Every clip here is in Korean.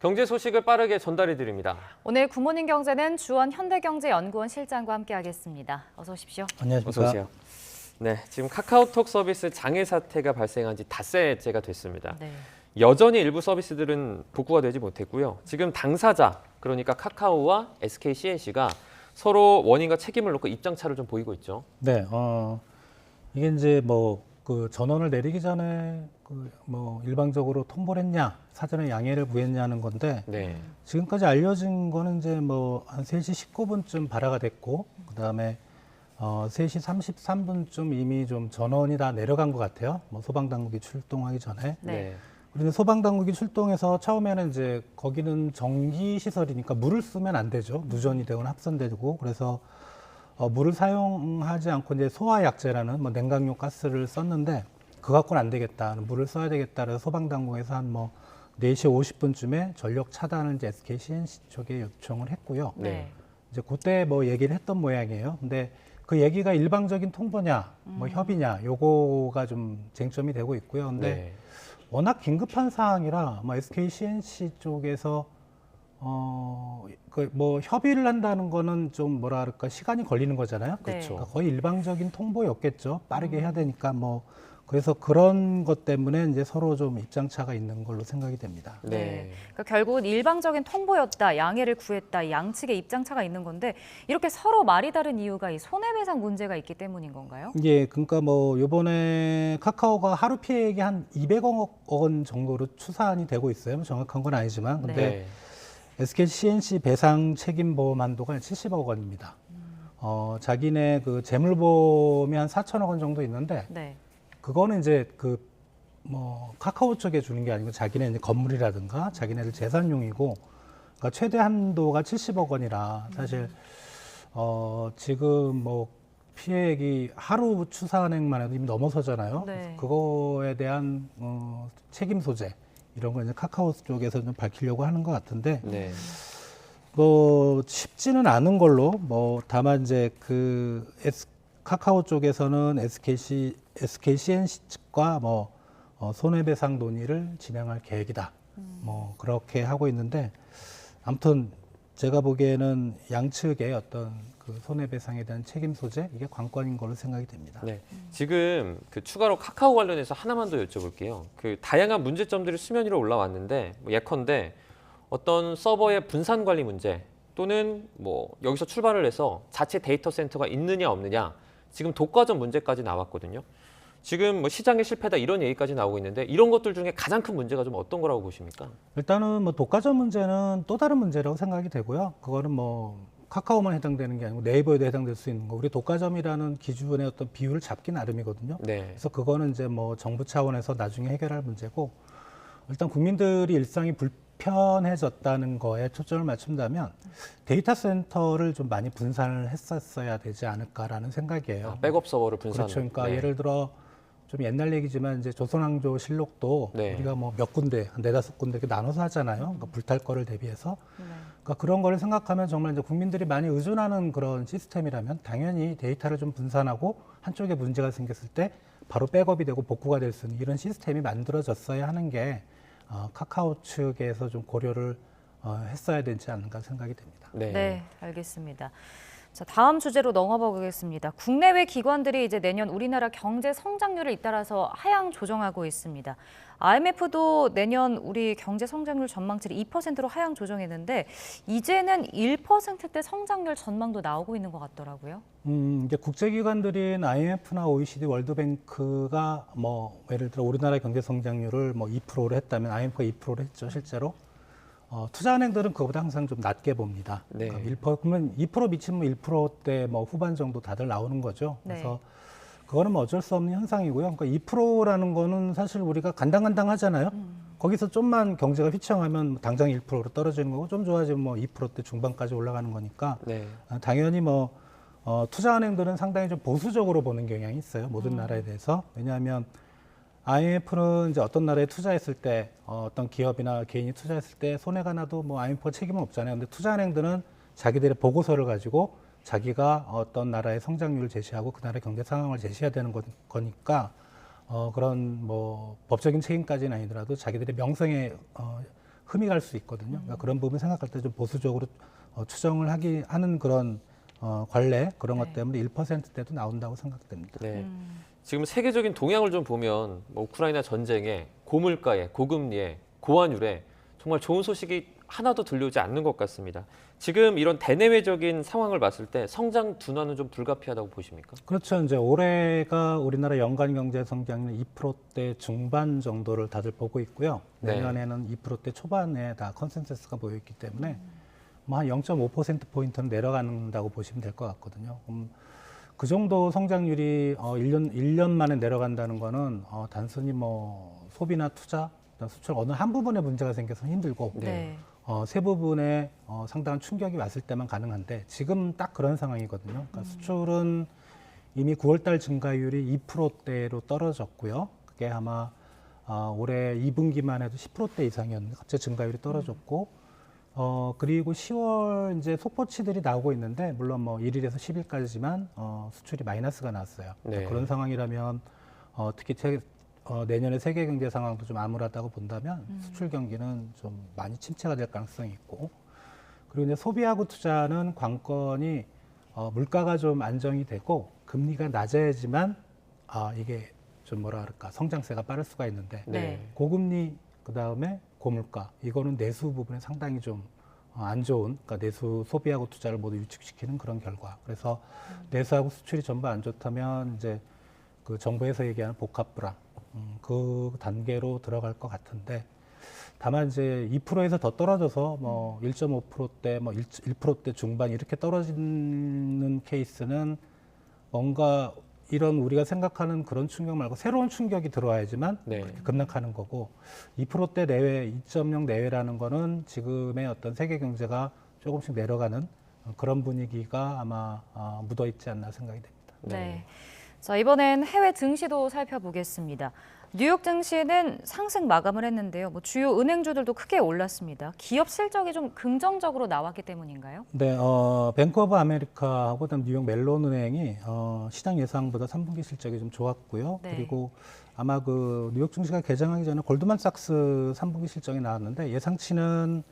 경제 소식을 빠르게 전달해 드립니다. 오늘 굿모닝 경제는 주원 현대경제연구원 실장과 함께하겠습니다. 어서 오십시오. 안녕하십니까. 어서 오세요. 네, 지금 카카오톡 서비스 장애 사태가 발생한 지 닷새째가 됐습니다. 네. 여전히 일부 서비스들은 복구가 되지 못했고요. 지금 당사자, 그러니까 카카오와 SK C&C가 서로 원인과 책임을 놓고 입장차를 좀 보이고 있죠. 네, 이게 이제 그 전원을 내리기 전에 일방적으로 통보를 했냐, 사전에 양해를 구했냐는 건데 네. 지금까지 알려진 거는 이제 한 3시 19분쯤 발화가 됐고 그다음에 3시 33분쯤 이미 좀 전원이 다 내려간 것 같아요. 소방 당국이 출동하기 전에. 네. 그런데 소방 당국이 출동해서 처음에는 이제 거기는 전기 시설이니까 물을 쓰면 안 되죠. 누전이 되거나 합선되고 그래서 물을 사용하지 않고 이제 소화약제라는 냉각용 가스를 썼는데 그거 갖고는 안 되겠다. 물을 써야 되겠다. 그래서 소방 당국에서 한 4시 50분쯤에 전력 차단을 이제 SK C&C 쪽에 요청을 했고요. 네. 이제 그때 얘기를 했던 모양이에요. 근데 그 얘기가 일방적인 통보냐, 협의냐, 요거가 좀 쟁점이 되고 있고요. 근데 네. 워낙 긴급한 사항이라 SK C&C 쪽에서 협의를 한다는 거는 좀 시간이 걸리는 거잖아요. 네. 그러니까 거의 일방적인 통보였겠죠. 빠르게 해야 되니까 그래서 그런 것 때문에 이제 서로 좀 입장차가 있는 걸로 생각이 됩니다. 네. 그러니까 결국은 일방적인 통보였다, 양해를 구했다, 양측의 입장차가 있는 건데 이렇게 서로 말이 다른 이유가 이 손해배상 문제가 있기 때문인 건가요? 예, 그러니까 요번에 카카오가 하루 피해액이 한 200억 원 정도로 추산이 되고 있어요. 정확한 건 아니지만. 근데 네. SK C&C 배상 책임 보험 한도가 70억 원입니다. 자기네 그 재물보험이 한 4천억 원 정도 있는데 네. 그거는 이제 카카오 쪽에 주는 게 아니고 자기네 이제 건물이라든가 자기네들 재산용이고 그러니까 최대 한도가 70억 원이라 사실 지금 피해액이 하루 추산액만 해도 이미 넘어서잖아요. 네. 그거에 대한 책임 소재 이런 걸 이제 카카오 쪽에서 좀 밝히려고 하는 것 같은데 네. 쉽지는 않은 걸로 다만 이제 카카오 쪽에서는 SK C&C 측과 손해배상 논의를 진행할 계획이다. 그렇게 하고 있는데 아무튼 제가 보기에는 양측의 어떤 그 손해배상에 대한 책임 소재 이게 관건인 걸로 생각이 됩니다. 네. 지금 추가로 카카오 관련해서 하나만 더 여쭤볼게요. 다양한 문제점들이 수면 위로 올라왔는데 예컨대 어떤 서버의 분산 관리 문제 또는 여기서 출발을 해서 자체 데이터 센터가 있느냐 없느냐 지금 독과점 문제까지 나왔거든요. 지금 시장의 실패다 이런 얘기까지 나오고 있는데 이런 것들 중에 가장 큰 문제가 좀 어떤 거라고 보십니까? 일단은 독과점 문제는 또 다른 문제라고 생각이 되고요. 그거는 카카오만 해당되는 게 아니고 네이버에도 해당될 수 있는 거. 우리 독과점이라는 기준의 어떤 비율을 잡기 나름이거든요. 네. 그래서 그거는 이제 정부 차원에서 나중에 해결할 문제고 일단 국민들이 일상이 불편해졌다는 거에 초점을 맞춘다면 데이터 센터를 좀 많이 분산을 했었어야 되지 않을까라는 생각이에요. 백업 서버를 분산. 그렇죠. 그러니까 네. 예를 들어 좀 옛날 얘기지만 이제 조선왕조실록도 네. 우리가 몇 군데, 한 4-5군데 이렇게 나눠서 하잖아요. 그러니까 불탈 거를 대비해서. 네. 그러니까 그런 거를 생각하면 정말 이제 국민들이 많이 의존하는 그런 시스템이라면 당연히 데이터를 좀 분산하고 한쪽에 문제가 생겼을 때 바로 백업이 되고 복구가 될 수 있는 이런 시스템이 만들어졌어야 하는 게 카카오 측에서 좀 고려를 했어야 되지 않을까 생각이 됩니다. 네. 네, 알겠습니다. 자, 다음 주제로 넘어가 보겠습니다. 국내외 기관들이 이제 내년 우리나라 경제 성장률을 잇따라서 하향 조정하고 있습니다. IMF도 내년 우리 경제 성장률 전망치를 2%로 하향 조정했는데 이제는 1%대 성장률 전망도 나오고 있는 것 같더라고요. 이제 국제기관들인 IMF나 OECD, 월드뱅크가 예를 들어 우리나라 경제 성장률을 2%로 했다면 IMF가 2%로 했죠, 실제로. 투자은행들은 그거보다 항상 좀 낮게 봅니다. 네. 그러니까 그러면 2% 미치면 1%대 후반 정도 다들 나오는 거죠. 네. 그래서 그거는 어쩔 수 없는 현상이고요. 그러니까 2%라는 거는 사실 우리가 간당간당 하잖아요. 거기서 좀만 경제가 휘청하면 당장 1%로 떨어지는 거고 좀 좋아지면 2%대 중반까지 올라가는 거니까 네. 당연히 투자은행들은 상당히 좀 보수적으로 보는 경향이 있어요. 모든 나라에 대해서. 왜냐하면 IMF는 이제 어떤 나라에 투자했을 때 어떤 기업이나 개인이 투자했을 때 손해가 나도 IMF가 책임은 없잖아요. 근데 투자은행들은 자기들의 보고서를 가지고 자기가 어떤 나라의 성장률을 제시하고 그 나라의 경제 상황을 제시해야 되는 거니까 그런 법적인 책임까지는 아니더라도 자기들의 명성에 흠이 갈 수 있거든요. 그러니까 그런 부분 생각할 때 좀 보수적으로 추정을 하는 그런 관례 그런 것 때문에 1%대도 나온다고 생각됩니다. 네. 지금 세계적인 동향을 좀 보면 뭐 우크라이나 전쟁에 고물가에 고금리에 고환율에 정말 좋은 소식이 하나도 들려오지 않는 것 같습니다. 지금 이런 대내외적인 상황을 봤을 때 성장 둔화는 좀 불가피하다고 보십니까? 그렇죠. 이제 올해가 우리나라 연간 경제 성장률 2%대 중반 정도를 다들 보고 있고요. 네. 내년에는 2%대 초반에 다 컨센서스가 보여 있기 때문에 뭐 한 0.5%포인트는 내려간다고 보시면 될 것 같거든요. 그 정도 성장률이 1년 만에 내려간다는 거는 단순히 뭐 소비나 투자, 수출 어느 한 부분에 문제가 생겨서 힘들고 네. 세 부분에 상당한 충격이 왔을 때만 가능한데 지금 딱 그런 상황이거든요. 그러니까 수출은 이미 9월달 증가율이 2%대로 떨어졌고요. 그게 아마 올해 2분기만 해도 10%대 이상이었는데 갑자기 증가율이 떨어졌고 그리고 10월 이제 속보치들이 나오고 있는데 물론 뭐 1일에서 10일까지지만 수출이 마이너스가 났어요. 네. 그런 상황이라면 특히 내년에 세계 경제 상황도 좀 암울하다고 본다면 수출 경기는 좀 많이 침체가 될 가능성이 있고 그리고 이제 소비하고 투자는 관건이 물가가 좀 안정이 되고 금리가 낮아야지만 이게 좀 뭐라 그럴까 성장세가 빠를 수가 있는데 네. 고금리 그다음에 고물가 이거는 내수 부분에 상당히 좀 안 좋은 그러니까 내수 소비하고 투자를 모두 위축시키는 그런 결과. 그래서 내수하고 수출이 전부 안 좋다면 이제 그 정부에서 얘기하는 복합 불황 그 단계로 들어갈 것 같은데 다만 이제 2%에서 더 떨어져서 뭐 1.5%대 뭐 1%대 중반 이렇게 떨어지는 케이스는 뭔가 이런 우리가 생각하는 그런 충격 말고 새로운 충격이 들어와야지만 네. 그렇게 급락하는 거고 2%대 내외, 2.0 내외라는 거는 지금의 어떤 세계 경제가 조금씩 내려가는 그런 분위기가 아마 묻어 있지 않나 생각이 됩니다. 네. 자, 이번엔 해외 증시도 살펴보겠습니다. 뉴욕 증시는 상승 마감을 했는데요. 뭐 주요 은행주들도 크게 올랐습니다. 기업 실적이 좀 긍정적으로 나왔기 때문인가요? 네, 뱅크 오브 아메리카하고 그다음 뉴욕 멜론 은행이 시장 예상보다 3분기 실적이 좀 좋았고요. 네. 그리고 아마 그 뉴욕 증시가 개장하기 전에 골드만삭스 3분기 실적이 나왔는데 예상치는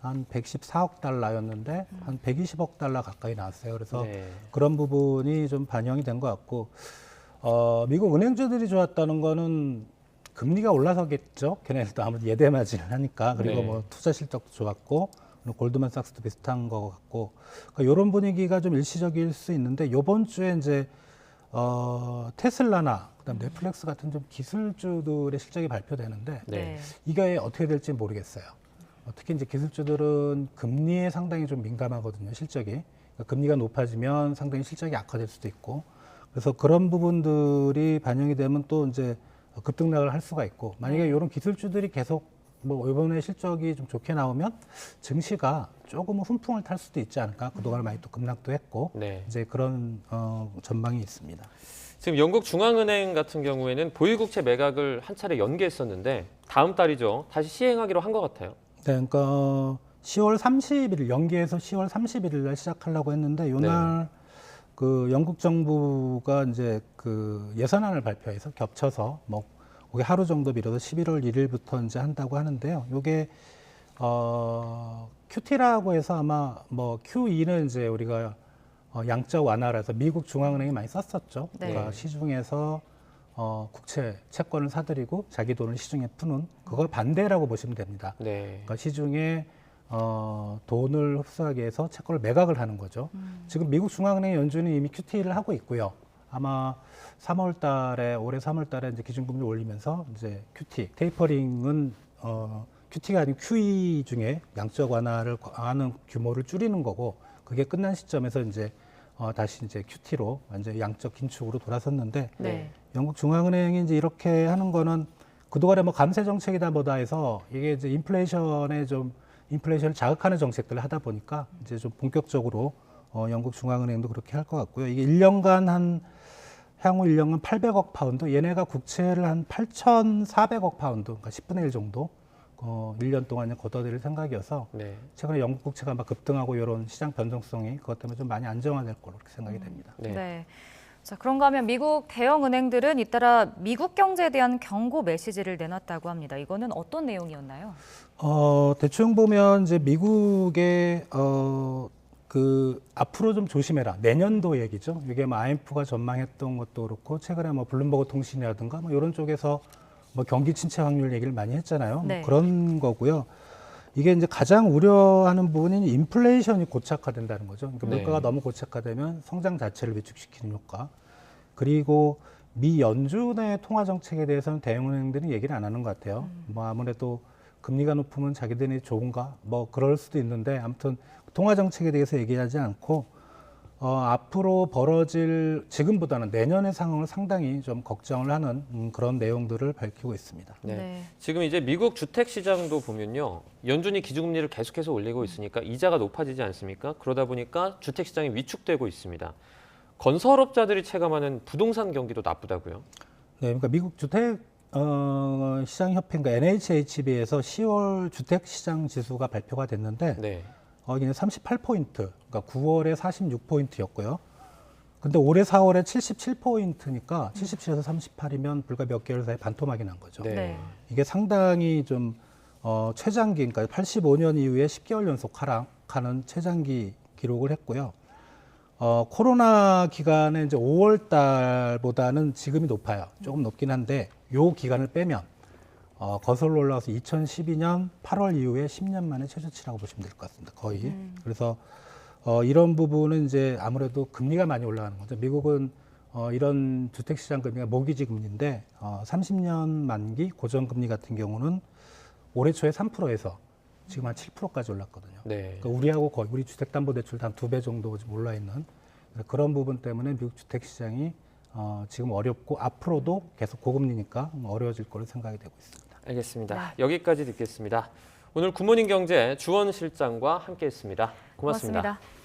한 114억 달러였는데 한 120억 달러 가까이 나왔어요. 그래서 네. 그런 부분이 좀 반영이 된 것 같고 미국 은행주들이 좋았다는 거는 금리가 올라서겠죠. 걔네들도 아무래도 예대 마진을 하니까 그리고 네. 뭐 투자 실적도 좋았고 골드만삭스도 비슷한 것 같고 그러니까 이런 분위기가 좀 일시적일 수 있는데 이번 주에 이제 테슬라나 그다음 넷플릭스 같은 좀 기술주들의 실적이 발표되는데 네. 이게 어떻게 될지 모르겠어요. 특히 이제 기술주들은 금리에 상당히 좀 민감하거든요. 실적이 그러니까 금리가 높아지면 상당히 실적이 악화될 수도 있고 그래서 그런 부분들이 반영이 되면 또 이제 급등락을 할 수가 있고 만약에 이런 기술주들이 계속 뭐 이번에 실적이 좀 좋게 나오면 증시가 조금은 훈풍을 탈 수도 있지 않을까 그동안 많이 또 급락도 했고 네. 이제 그런 전망이 있습니다. 지금 영국 중앙은행 같은 경우에는 보유국채 매각을 한 차례 연기했었는데 다음 달이죠. 다시 시행하기로 한 것 같아요. 네, 그러니까 10월 30일 연기해서 10월 31일 날 시작하려고 했는데 요날 그 영국 정부가 이제 그 예산안을 발표해서 겹쳐서 뭐 그게 하루 정도 미뤄서 11월 1일부터 이제 한다고 하는데요. 요게 QT라고 해서 아마 뭐 QE는 이제 우리가 양적 완화라서 미국 중앙은행이 많이 썼었죠. 네. 그러니까 시중에서 국채 채권을 사들이고 자기 돈을 시중에 푸는 그걸 반대라고 보시면 됩니다. 네. 그러니까 시중에 돈을 흡수하기 위해서 채권을 매각을 하는 거죠. 지금 미국 중앙은행 연준이 이미 QT를 하고 있고요. 아마 3월 달에 올해 3월 달에 이제 기준금리 올리면서 이제 QT 테이퍼링은 QT가 아닌 QE 중에 양적 완화를 하는 규모를 줄이는 거고 그게 끝난 시점에서 이제 다시 이제 QT로 완전 양적 긴축으로 돌아섰는데 네. 영국 중앙은행이 이제 이렇게 하는 거는 그동안에 뭐 감세 정책이다 뭐다 해서 이게 이제 인플레이션을 자극하는 정책들을 하다 보니까 이제 좀 본격적으로 영국 중앙은행도 그렇게 할 것 같고요. 이게 1년간 향후 1년간 800억 파운드, 얘네가 국채를 한 8,400억 파운드, 그러니까 10분의 1 정도 1년 동안 걷어들일 생각이어서 네. 최근에 영국 국채가 막 급등하고 이런 시장 변동성이 그것 때문에 좀 많이 안정화될 거로 그렇게 생각이 됩니다. 네. 네. 자, 그런가 하면 미국 대형 은행들은 잇따라 미국 경제에 대한 경고 메시지를 내놨다고 합니다. 이거는 어떤 내용이었나요? 대충 보면 이제 미국의 그 앞으로 좀 조심해라. 내년도 얘기죠. 이게 뭐 IMF가 전망했던 것도 그렇고 최근에 뭐 블룸버그 통신이라든가 뭐 이런 쪽에서 뭐 경기 침체 확률 얘기를 많이 했잖아요. 네. 뭐 그런 거고요. 이게 이제 가장 우려하는 부분이 인플레이션이 고착화된다는 거죠. 그러니까 네. 물가가 너무 고착화되면 성장 자체를 위축시키는 효과. 그리고 미 연준의 통화 정책에 대해서는 대형은행들은 얘기를 안 하는 것 같아요. 뭐 아무래도 금리가 높으면 자기들이 좋은가? 뭐 그럴 수도 있는데 아무튼 통화 정책에 대해서 얘기하지 않고 앞으로 벌어질 지금보다는 내년의 상황을 상당히 좀 걱정을 하는 그런 내용들을 밝히고 있습니다. 네. 지금 이제 미국 주택 시장도 보면요. 연준이 기준금리를 계속해서 올리고 있으니까 이자가 높아지지 않습니까? 그러다 보니까 주택 시장이 위축되고 있습니다. 건설업자들이 체감하는 부동산 경기도 나쁘다고요? 네, 그러니까 미국 주택 시장협회인가 NHHB에서 10월 주택 시장 지수가 발표가 됐는데 네. 이게 38포인트, 그러니까 9월에 46포인트였고요. 근데 올해 4월에 77포인트니까 77에서 38이면 불과 몇 개월 사이에 반토막이 난 거죠. 네. 네. 이게 상당히 좀 최장기, 그러니까 85년 이후에 10개월 연속 하락하는 최장기 기록을 했고요. 코로나 기간에 이제 5월 달보다는 지금이 높아요. 조금 높긴 한데 요 기간을 빼면 거슬러 올라와서 2012년 8월 이후에 10년 만에 최저치라고 보시면 될 것 같습니다. 거의. 그래서 이런 부분은 이제 아무래도 금리가 많이 올라가는 거죠. 미국은 이런 주택시장 금리가 모기지 금리인데 30년 만기 고정금리 같은 경우는 올해 초에 3%에서 지금 한 7%까지 올랐거든요. 네. 그러니까 우리하고 거의 우리 주택담보대출도 한 2배 정도 지금 올라 있는 그런 부분 때문에 미국 주택시장이 지금 어렵고 앞으로도 계속 고금리니까 어려워질 거로 생각이 되고 있습니다. 알겠습니다. 여기까지 듣겠습니다. 오늘 굿모닝 경제 주원 실장과 함께했습니다. 고맙습니다. 고맙습니다.